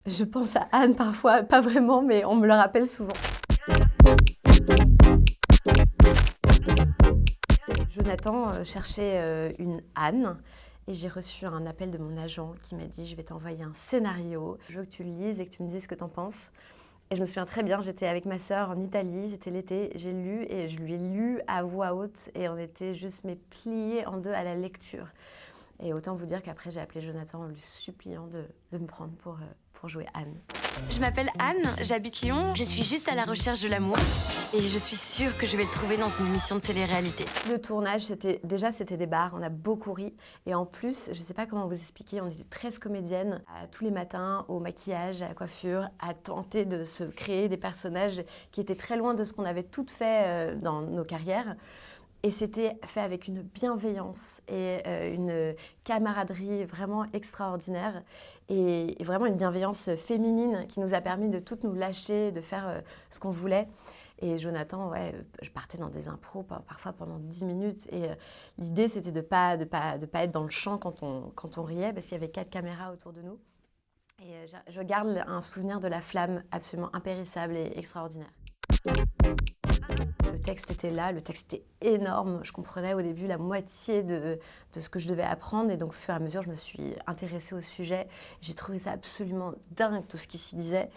Je pense à Anne parfois, pas vraiment, mais on me le rappelle souvent. Jonathan cherchait une Anne et j'ai reçu un appel de mon agent qui m'a dit: «Je vais t'envoyer un scénario, je veux que tu le lises et que tu me dises ce que tu en penses». Et je me souviens très bien, j'étais avec ma sœur en Italie, c'était l'été, j'ai lu et je lui ai lu à voix haute et on était juste mais pliés en deux à la lecture. Et autant vous dire qu'après j'ai appelé Jonathan en lui suppliant de me prendre pour jouer Anne. Je m'appelle Anne, j'habite Lyon, je suis juste à la recherche de l'amour et je suis sûre que je vais le trouver dans une émission de télé-réalité. Le tournage, c'était des bars, on a beaucoup ri. Et en plus, je ne sais pas comment vous expliquer, on était 13 comédiennes, tous les matins, au maquillage, à la coiffure, à tenter de se créer des personnages qui étaient très loin de ce qu'on avait toutes fait dans nos carrières. Et c'était fait avec une bienveillance et une camaraderie vraiment extraordinaire. Et vraiment une bienveillance féminine qui nous a permis de toutes nous lâcher, de faire ce qu'on voulait. Et Jonathan, ouais, je partais dans des impros parfois pendant 10 minutes. Et l'idée, c'était de pas être dans le champ quand on riait, parce qu'il y avait 4 caméras autour de nous. Et je garde un souvenir de la flamme absolument impérissable et extraordinaire. Le texte était là, le texte était énorme. Je comprenais au début la moitié de ce que je devais apprendre. Et donc, au fur et à mesure, je me suis intéressée au sujet. J'ai trouvé ça absolument dingue, tout ce qui s'y disait.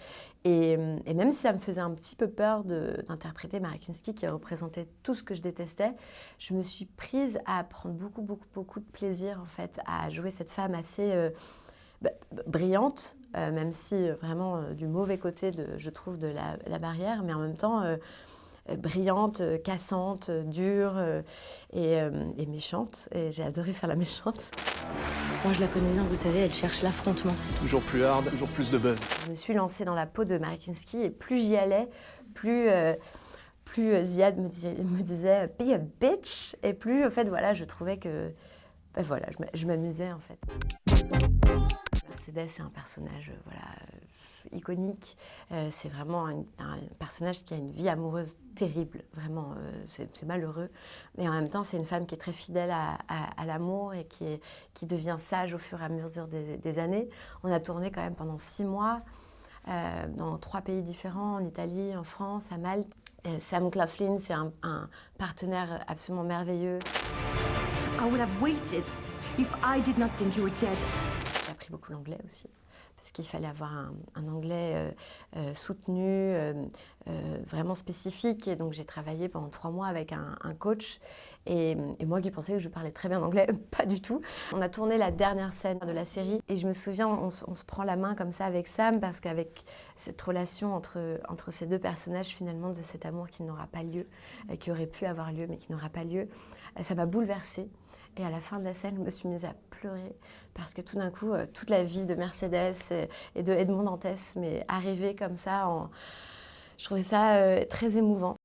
Et même si ça me faisait un petit peu peur d'interpréter Maria Kinski, qui représentait tout ce que je détestais, je me suis prise à prendre beaucoup de plaisir, en fait, à jouer cette femme assez brillante, même si vraiment du mauvais côté, je trouve, de la barrière, mais en même temps brillante, cassante, dure et méchante. Et j'ai adoré faire la méchante. Moi je la connais bien, vous savez, elle cherche l'affrontement. Toujours plus hard, toujours plus de buzz. Je me suis lancée dans la peau de Maria Kinski et plus j'y allais, plus Ziad me disait « be a bitch » et plus, en fait, voilà, je trouvais que... voilà, je m'amusais, en fait. Mercedes, c'est un personnage iconique. C'est vraiment un personnage qui a une vie amoureuse terrible, vraiment, c'est malheureux. Mais en même temps, c'est une femme qui est très fidèle à l'amour et qui devient sage au fur et à mesure des années. On a tourné quand même pendant 6 mois dans 3 pays différents, en Italie, en France, à Malte. Sam Claflin, c'est un partenaire absolument merveilleux. I would have waited if I did not think you were dead. J'ai appris beaucoup l'anglais aussi, parce qu'il fallait avoir un anglais soutenu, vraiment spécifique. Et donc j'ai travaillé pendant 3 mois avec un coach. Et moi qui pensais que je parlais très bien anglais, pas du tout. On a tourné la dernière scène de la série. Et je me souviens, on se prend la main comme ça avec Sam, parce qu'avec cette relation entre ces deux personnages, finalement, de cet amour qui n'aura pas lieu, qui aurait pu avoir lieu, mais qui n'aura pas lieu, ça m'a bouleversée. Et à la fin de la scène, je me suis mise à pleurer parce que tout d'un coup, toute la vie de Mercedes et de Edmond Dantès m'est arrivée comme ça. Je trouvais ça très émouvant.